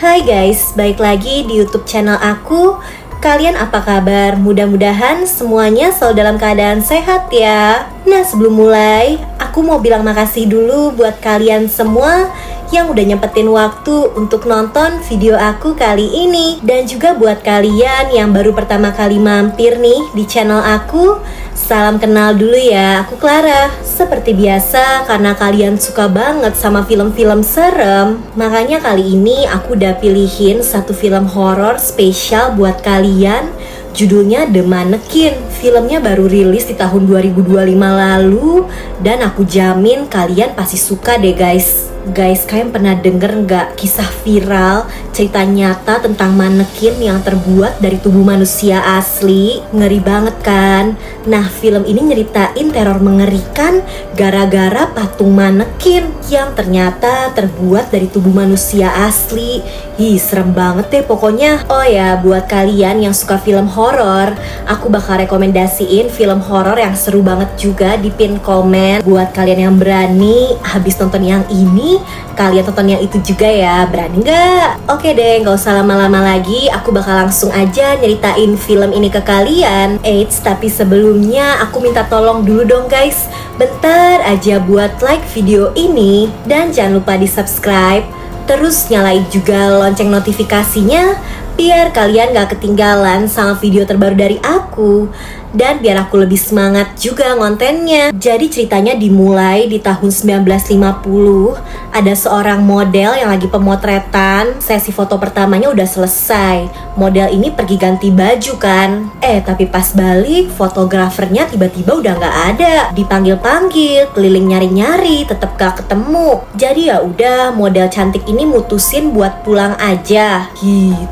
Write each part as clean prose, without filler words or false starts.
Hai guys, balik lagi di YouTube channel aku. Kalian apa kabar? Mudah-mudahan semuanya selalu dalam keadaan sehat ya. Nah, sebelum mulai, aku mau bilang makasih dulu buat kalian semua yang udah nyempetin waktu untuk nonton video aku kali ini. Dan juga buat kalian yang baru pertama kali mampir nih di channel aku, salam kenal dulu ya, aku Clara. Seperti biasa, karena kalian suka banget sama film-film serem, makanya kali ini aku udah pilihin satu film horor spesial buat kalian. Judulnya The Mannequin. Filmnya baru rilis di tahun 2025 lalu, dan aku jamin kalian pasti suka deh guys. Guys, kalian pernah denger nggak kisah viral, cerita nyata tentang manekin yang terbuat dari tubuh manusia asli? Ngeri banget kan? Nah, film ini nyeritain teror mengerikan gara-gara patung manekin yang ternyata terbuat dari tubuh manusia asli. Serem banget deh pokoknya. Oh ya, buat kalian yang suka film horor, aku bakal rekomendasiin film horor yang seru banget juga di pin komen. Buat kalian yang berani habis nonton yang ini, kalian tonton yang itu juga ya, berani nggak? Oke deh, nggak usah lama-lama lagi, aku bakal langsung aja nyeritain film ini ke kalian. Eits, tapi sebelumnya aku minta tolong dulu dong guys, bentar aja buat like video ini, dan jangan lupa di subscribe, terus nyalain juga lonceng notifikasinya biar kalian gak ketinggalan sama video terbaru dari aku, dan biar aku lebih semangat juga ngontennya. Jadi ceritanya dimulai di tahun 1950. Ada seorang model yang lagi pemotretan. Sesi foto pertamanya udah selesai. Model ini pergi ganti baju kan. Tapi pas balik, fotografernya tiba-tiba udah gak ada. Dipanggil-panggil, keliling nyari-nyari, tetap gak ketemu. Jadi ya udah, model cantik ini mutusin buat pulang aja.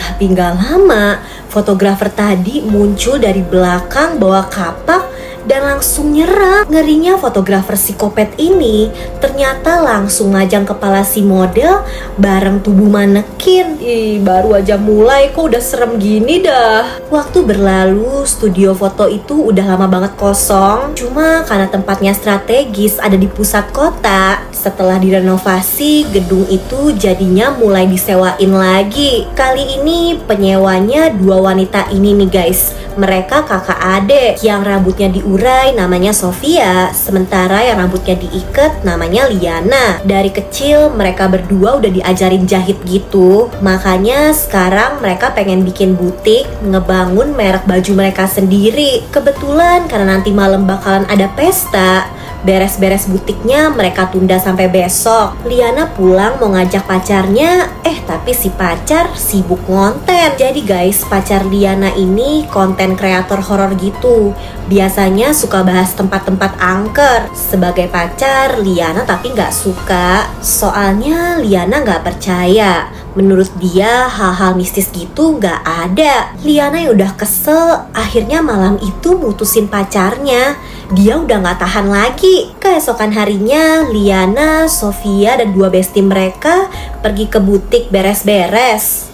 Tapi gak lama, fotografer tadi muncul dari belakang bawa kapak dan langsung nyerang. Ngerinya fotografer psikopat ini ternyata langsung ngajang kepala si model bareng tubuh manekin. Baru aja mulai kok udah serem gini dah. Waktu berlalu, studio foto itu udah lama banget kosong. Cuma karena tempatnya strategis ada di pusat kota, setelah direnovasi, gedung itu jadinya mulai disewain lagi. Kali ini penyewanya dua wanita ini nih guys. Mereka kakak adik. Yang rambutnya diurai namanya Sofia, sementara yang rambutnya diikat namanya Liana. Dari kecil mereka berdua udah diajarin jahit gitu. Makanya sekarang mereka pengen bikin butik, ngebangun merek baju mereka sendiri. Kebetulan karena nanti malam bakalan ada pesta, beres-beres butiknya mereka tunda sampai besok. Liana pulang mau ngajak pacarnya, tapi si pacar sibuk ngonten. Jadi guys, pacar Liana ini konten kreator horor gitu. Biasanya suka bahas tempat-tempat angker. Sebagai pacar, Liana tapi nggak suka. Soalnya Liana nggak percaya. Menurut dia hal-hal mistis gitu nggak ada. Liana yang udah kesel, akhirnya malam itu mutusin pacarnya. Dia udah gak tahan lagi. Keesokan harinya, Liana, Sofia, dan dua bestie mereka pergi ke butik beres-beres.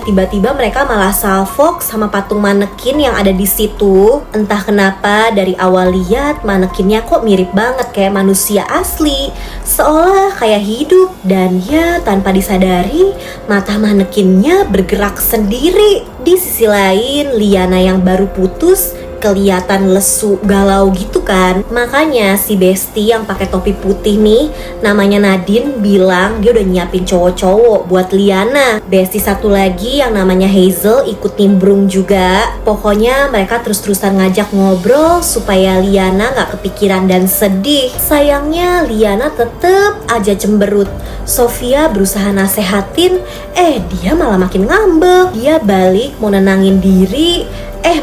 Tiba-tiba mereka malah salfok sama patung manekin yang ada di situ. Entah kenapa dari awal lihat manekinnya kok mirip banget kayak manusia asli, seolah kayak hidup. Dan ya tanpa disadari, mata manekinnya bergerak sendiri. Di sisi lain, Liana yang baru putus kelihatan lesu, galau gitu kan. Makanya si bestie yang pakai topi putih nih, namanya Nadine, bilang dia udah nyiapin cowok-cowok buat Liana. Bestie satu lagi yang namanya Hazel ikut nimbrung juga. Pokoknya mereka terus-terusan ngajak ngobrol supaya Liana gak kepikiran dan sedih. Sayangnya Liana tetep aja cemberut. Sofia berusaha nasehatin, dia malah makin ngambek. Dia balik mau nenangin diri,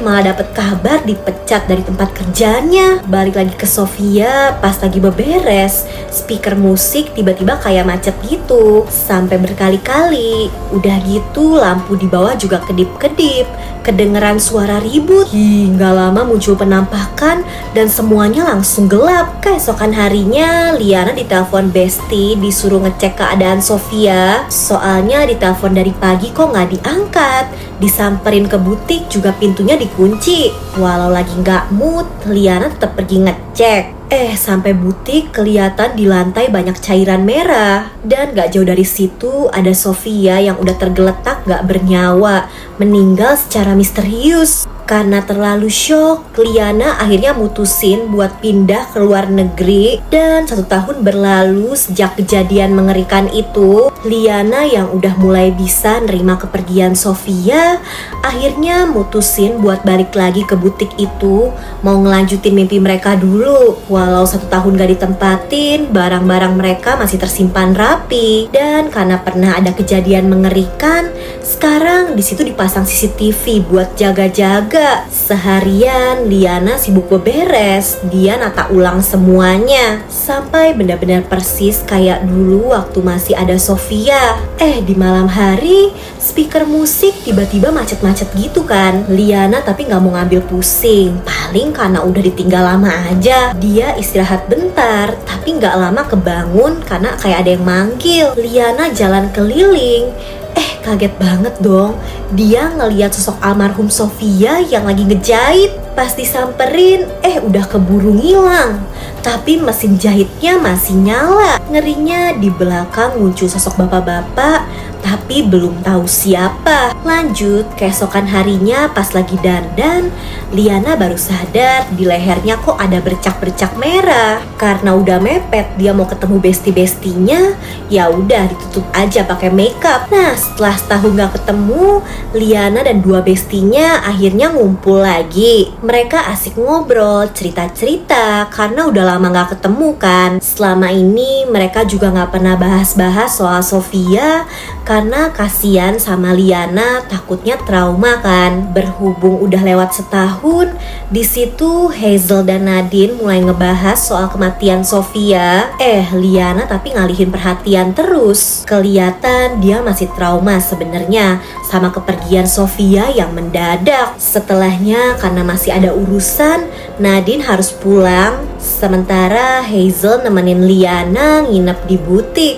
malah dapet kabar dipecat dari tempat kerjanya. Balik lagi ke Sofia, pas lagi beberes, speaker musik tiba-tiba kayak macet gitu sampai berkali-kali. Udah gitu lampu di bawah juga kedip-kedip, kedengeran suara ribut. Gak lama muncul penampakan dan semuanya langsung gelap. Keesokan harinya, Liana ditelepon bestie disuruh ngecek keadaan Sofia. Soalnya ditelepon dari pagi kok gak diangkat. Disamperin ke butik juga pintunya dikunci. Walau lagi gak mood, Liana tetap pergi ngecek ngecek. Sampai butik kelihatan di lantai banyak cairan merah. Dan gak jauh dari situ ada Sofia yang udah tergeletak gak bernyawa, meninggal secara misterius. Karena terlalu syok, Liana akhirnya mutusin buat pindah ke luar negeri. Dan 1 tahun berlalu sejak kejadian mengerikan itu. Liana yang udah mulai bisa nerima kepergian Sofia akhirnya mutusin buat balik lagi ke butik itu, mau ngelanjutin mimpi mereka dulu. Walau 1 tahun gak ditempatin, barang-barang mereka masih tersimpan rapi. Dan karena pernah ada kejadian mengerikan, sekarang di situ dipasang CCTV buat jaga-jaga. Seharian Liana sibuk beberes, dia nata ulang semuanya sampai benar-benar persis kayak dulu waktu masih ada Sofia. Di malam hari speaker musik tiba-tiba macet-macet gitu kan. Liana tapi gak mau ngambil pusing, paling karena udah ditinggal lama aja. Dia istirahat bentar, tapi gak lama kebangun karena kayak ada yang manggil. Liana jalan keliling, kaget banget dong. Dia ngeliat sosok almarhum Sofia yang lagi ngejahit. Pas disamperin, udah keburu ngilang. Tapi mesin jahitnya masih nyala. Ngerinya di belakang muncul sosok bapak-bapak, tapi belum tahu siapa. Lanjut, keesokan harinya pas lagi dandan, Liana baru sadar di lehernya kok ada bercak-bercak merah. Karena udah mepet dia mau ketemu besti-bestinya, ya udah ditutup aja pakai makeup. Nah, setelah setahun gak ketemu, Liana dan 2 bestinya akhirnya ngumpul lagi. Mereka asik ngobrol, cerita-cerita karena udah lama gak ketemu kan. Selama ini mereka juga gak pernah bahas-bahas soal Sofia karena kasihan sama Liana, takutnya trauma kan. Berhubung udah lewat setahun, di situ Hazel dan Nadine mulai ngebahas soal kematian Sofia. Liana tapi ngalihin perhatian terus. Kelihatan dia masih trauma sebenarnya sama kepergian Sofia yang mendadak. Setelahnya karena masih ada urusan, Nadine harus pulang. Sementara Hazel nemenin Liana nginep di butik.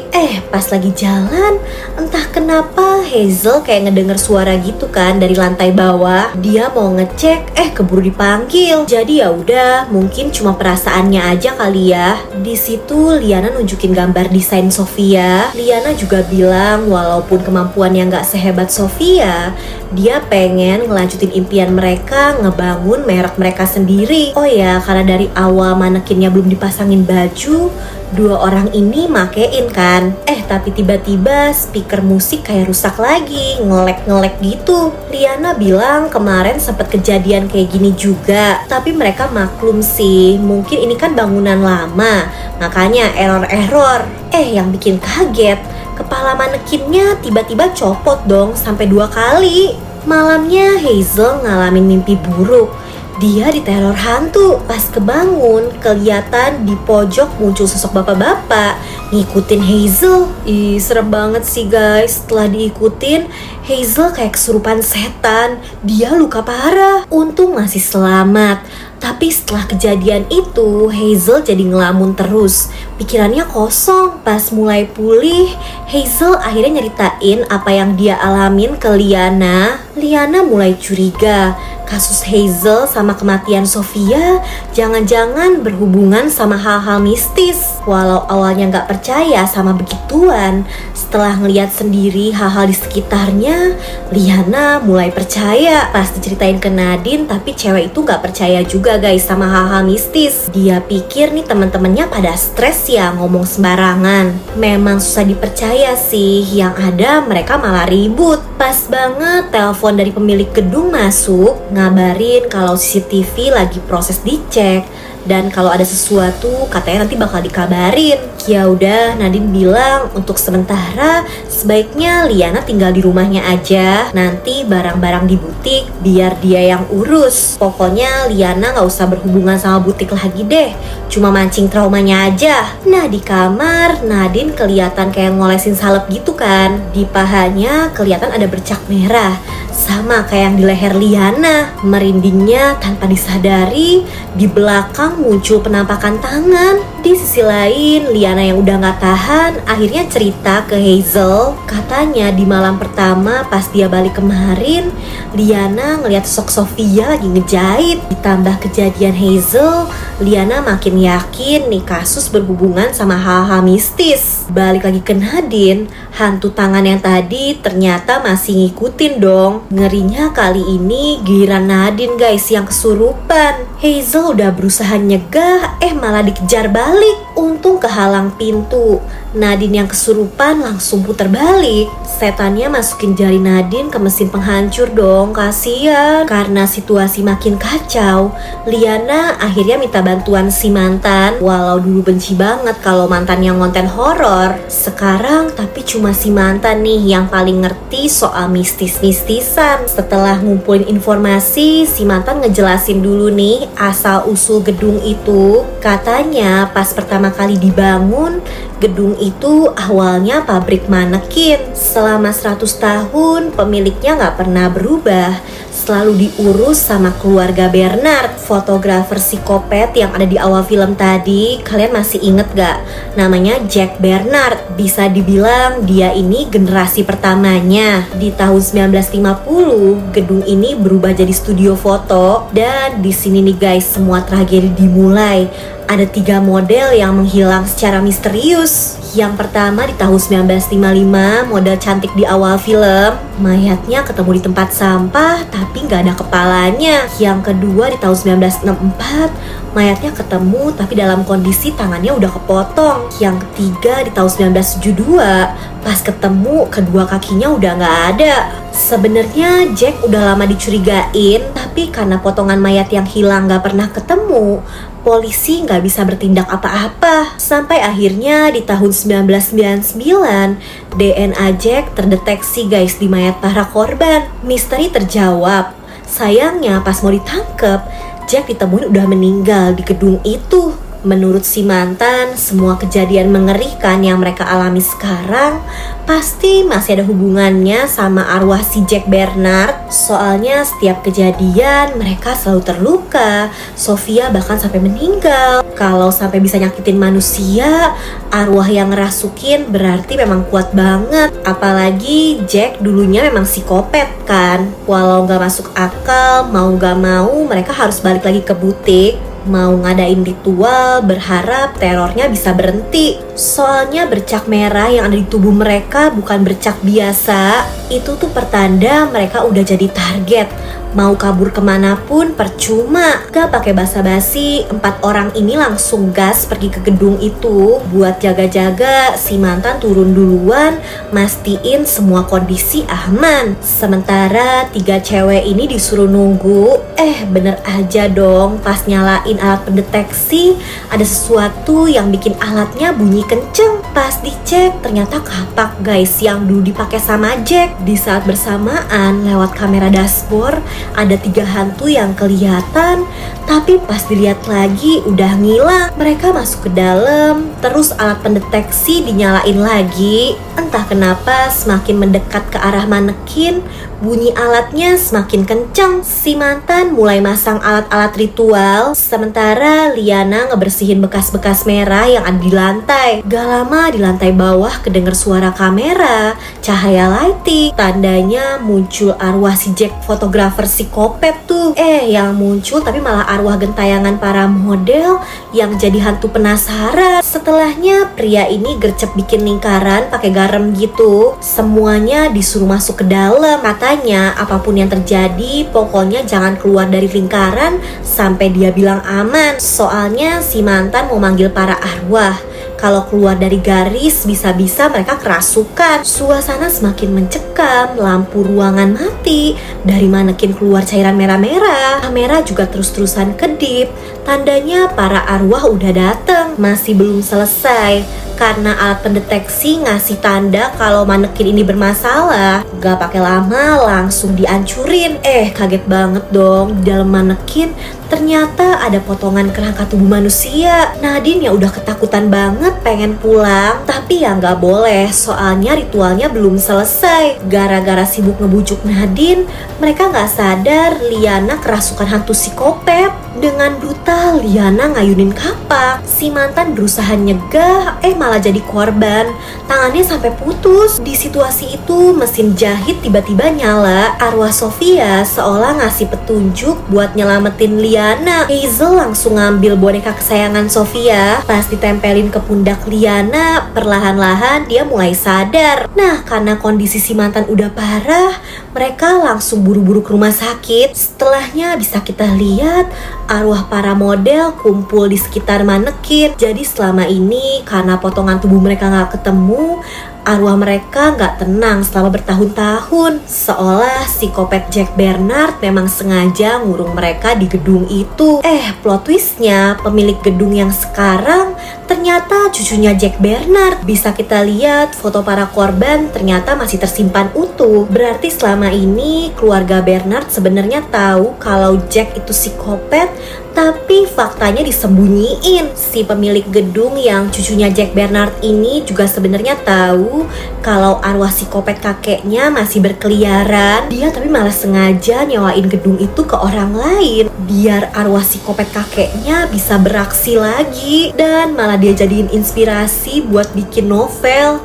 Pas lagi jalan, entah kenapa Hazel kayak ngedenger suara gitu kan dari lantai bawah. Dia mau ngecek, keburu dipanggil. Jadi ya udah, mungkin cuma perasaannya aja kali ya. Di situ Liana nunjukin gambar desain Sofia. Liana juga bilang walaupun kemampuannya nggak sehebat Sofia, dia pengen ngelanjutin impian mereka ngebangun merek mereka sendiri. Oh ya, karena dari awal manekinnya belum dipasangin baju, 2 orang ini makein kan. Tapi tiba-tiba speaker musik kayak rusak lagi, ngelek-ngelek gitu. Liana bilang kemarin sempet kejadian kayak gini juga, tapi mereka maklum sih, mungkin ini kan bangunan lama, makanya error-error. Yang bikin kaget, kepala manekinnya tiba-tiba copot dong sampai 2 kali. Malamnya Hazel ngalamin mimpi buruk. Dia diteror hantu. Pas kebangun, kelihatan di pojok muncul sosok bapak-bapak ngikutin Hazel. Serem banget sih guys. Setelah diikutin, Hazel kayak kesurupan setan. Dia luka parah. Untung masih selamat. Tapi setelah kejadian itu, Hazel jadi ngelamun terus. Pikirannya kosong. Pas mulai pulih, Hazel akhirnya nyeritain apa yang dia alamin ke Liana. Liana mulai curiga. Kasus Hazel sama kematian Sofia jangan-jangan berhubungan sama hal-hal mistis. Walau awalnya gak percaya sama begituan, setelah ngeliat sendiri hal-hal di sekitarnya, Liana mulai percaya. Pas diceritain ke Nadine, tapi cewek itu gak percaya juga guys sama hal-hal mistis. Dia pikir nih teman-temannya pada stres ya ngomong sembarangan. Memang susah dipercaya sih, yang ada mereka malah ribut. Pas banget telepon dari pemilik gedung masuk, ngabarin kalau CCTV lagi proses dicek dan kalau ada sesuatu katanya nanti bakal dikabarin. Ya udah, Nadine bilang untuk sementara sebaiknya Liana tinggal di rumahnya aja. Nanti barang-barang di butik biar dia yang urus. Pokoknya Liana gak usah berhubungan sama butik lagi deh. Cuma mancing traumanya aja. Nah, di kamar Nadine kelihatan kayak ngolesin salep gitu kan. Di pahanya kelihatan ada bercak merah, sama kayak yang di leher Liana. Merindingnya tanpa disadari, di belakang muncul penampakan tangan. Di sisi lain, Liana yang udah gak tahan akhirnya cerita ke Hazel. Katanya di malam pertama pas dia balik kemarin, Liana ngeliat sosok Sofia lagi ngejahit. Ditambah kejadian Hazel, Liana makin yakin nih kasus berhubungan sama hal-hal mistis. Balik lagi ke Nadine, hantu tangan yang tadi ternyata masih ngikutin dong. Ngerinya kali ini giliran Nadine guys yang kesurupan. Hazel udah berusaha nyegah, malah dikejar balik. Untung kehalang pintu. Nadine yang kesurupan langsung putar balik. Setannya masukin jari Nadine ke mesin penghancur dong, kasian. Karena situasi makin kacau, Liana akhirnya minta bantuan si mantan. Walau dulu benci banget kalau mantan yang ngonten horor, sekarang tapi cuma si mantan nih yang paling ngerti soal mistis-mistisan. Setelah ngumpulin informasi, si mantan ngejelasin dulu nih asal usul gedung itu. Katanya pas pertama kali dibangun, gedung itu awalnya pabrik manekin. Selama 100 tahun pemiliknya gak pernah berubah, selalu diurus sama keluarga Bernard, fotografer psikopat yang ada di awal film tadi. Kalian masih inget gak? Namanya Jack Bernard. Bisa dibilang dia ini generasi pertamanya. Di tahun 1950, gedung ini berubah jadi studio foto. Dan di sini nih guys, semua tragedi dimulai. Ada 3 model yang menghilang secara misterius. Yang pertama di tahun 1955, model cantik di awal film, mayatnya ketemu di tempat sampah tapi gak ada kepalanya. Yang kedua di tahun 1964, mayatnya ketemu tapi dalam kondisi tangannya udah kepotong. Yang ketiga di tahun 1972, pas ketemu kedua kakinya udah gak ada. Sebenarnya Jack udah lama dicurigain, tapi karena potongan mayat yang hilang gak pernah ketemu, polisi nggak bisa bertindak apa-apa. Sampai akhirnya di tahun 1999, DNA Jack terdeteksi guys di mayat para korban. Misteri terjawab. Sayangnya pas mau ditangkep, Jack ditemuin udah meninggal di gedung itu. Menurut si mantan, semua kejadian mengerikan yang mereka alami sekarang pasti masih ada hubungannya sama arwah si Jack Bernard. Soalnya setiap kejadian mereka selalu terluka. Sofia bahkan sampai meninggal. Kalau sampai bisa nyakitin manusia, arwah yang ngerasukin berarti memang kuat banget. Apalagi Jack dulunya memang psikopat kan. Walau gak masuk akal, mau gak mau mereka harus balik lagi ke butik. Mau ngadain ritual, berharap terornya bisa berhenti. Soalnya bercak merah yang ada di tubuh mereka bukan bercak biasa. Itu tuh pertanda mereka udah jadi target. Mau kabur kemanapun percuma. Gak pakai basa-basi, 4 orang ini langsung gas pergi ke gedung itu. Buat jaga-jaga, si mantan turun duluan, mastiin semua kondisi aman. Sementara 3 cewek ini disuruh nunggu. Bener aja dong, pas nyalain alat pendeteksi, ada sesuatu yang bikin alatnya bunyi kenceng. Pas dicek, ternyata kapak guys yang dulu dipakai sama Jack. Di saat bersamaan, lewat kamera dashboard, ada 3 hantu yang kelihatan, tapi pas dilihat lagi udah ngilang. Mereka masuk ke dalam, terus alat pendeteksi dinyalain lagi. Entah kenapa semakin mendekat ke arah manekin, bunyi alatnya semakin kencang. Si mantan mulai masang alat-alat ritual, sementara Liana ngebersihin bekas-bekas merah yang ada di lantai. Gak lama di lantai bawah kedenger suara kamera, cahaya lighting. Tandanya muncul arwah si Jack fotografer psikopat tuh. Yang muncul tapi malah arwah gentayangan para model yang jadi hantu penasaran. Setelahnya pria ini gercep bikin lingkaran pakai garam gitu. Semuanya disuruh masuk ke dalam. Katanya apapun yang terjadi, pokoknya jangan keluar dari lingkaran sampai dia bilang aman. Soalnya si mantan mau manggil para arwah. Kalau keluar dari garis, bisa-bisa mereka kerasukan. Suasana semakin mencekam, lampu ruangan mati, dari manekin keluar cairan merah-merah. Kamera juga terus-terusan kedip, tandanya para arwah udah dateng. Masih belum selesai, karena alat pendeteksi ngasih tanda kalau manekin ini bermasalah. Gak pakai lama, langsung dihancurin. Kaget banget dong, di dalam manekin ternyata ada potongan kerangka tubuh manusia. Nadine ya udah ketakutan banget pengen pulang, tapi ya nggak boleh, soalnya ritualnya belum selesai. Gara-gara sibuk ngebujuk Nadine, mereka nggak sadar Liana kerasukan hantu psikopat. Dengan brutal, Liana ngayunin kapak. Si mantan berusaha nyegah, malah jadi korban. Tangannya sampai putus. Di situasi itu, mesin jahit tiba-tiba nyala. Arwah Sofia seolah ngasih petunjuk buat nyelamatin Liana. Hazel langsung ngambil boneka kesayangan Sofia. Pas ditempelin ke pundak Liana, perlahan-lahan dia mulai sadar. Nah, karena kondisi si mantan udah parah, mereka langsung buru-buru ke rumah sakit. Setelahnya bisa kita lihat arwah para model kumpul di sekitar manekin. Jadi selama ini karena potongan tubuh mereka gak ketemu, arwah mereka gak tenang selama bertahun-tahun. Seolah psikopat Jack Bernard memang sengaja ngurung mereka di gedung itu. Plot twistnya, pemilik gedung yang sekarang ternyata cucunya Jack Bernard. Bisa kita lihat foto para korban ternyata masih tersimpan utuh. Berarti selama ini keluarga Bernard sebenarnya tahu kalau Jack itu psikopat, tapi faktanya disembunyiin. Si pemilik gedung yang cucunya Jack Bernard ini juga sebenarnya tahu kalau arwah psikopat kakeknya masih berkeliaran. Dia tapi malah sengaja nyewain gedung itu ke orang lain biar arwah psikopat kakeknya bisa beraksi lagi. Dan malah dia jadiin inspirasi buat bikin novel.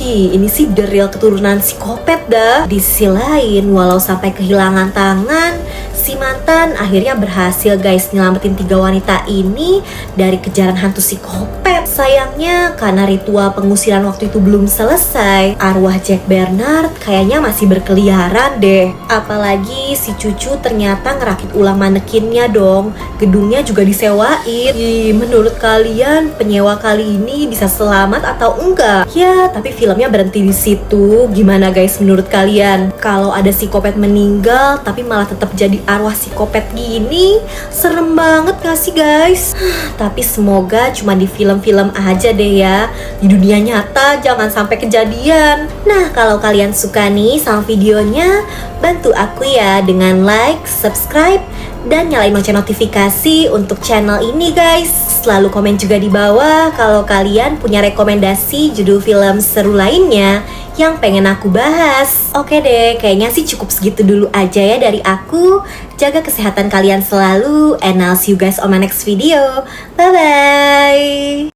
Ini sih the real keturunan psikopat dah. Di sisi lain, walau sampai kehilangan tangan, si mantan akhirnya berhasil guys nyelamatin 3 wanita ini dari kejaran hantu psikopat. Sayangnya karena ritual pengusiran waktu itu belum selesai, arwah Jack Bernard kayaknya masih berkeliaran deh. Apalagi si cucu ternyata ngerakit ulang manekinnya dong. Gedungnya juga disewain. Menurut kalian penyewa kali ini bisa selamat atau enggak? Ya, tapi filmnya berhenti di situ. Gimana guys menurut kalian? Kalau ada psikopat meninggal tapi malah tetap jadi arwah psikopat gini, serem banget gak sih guys? Tapi semoga cuma di film-film aja deh ya. Di dunia nyata jangan sampai kejadian. Nah, kalau kalian suka nih sama videonya, bantu aku ya dengan like, subscribe, dan nyalain lonceng notifikasi untuk channel ini guys. Selalu komen juga di bawah kalau kalian punya rekomendasi judul film seru lainnya yang pengen aku bahas. Oke deh, kayaknya sih cukup segitu dulu aja ya dari aku. Jaga kesehatan kalian selalu, and I'll see you guys on my next video. Bye bye.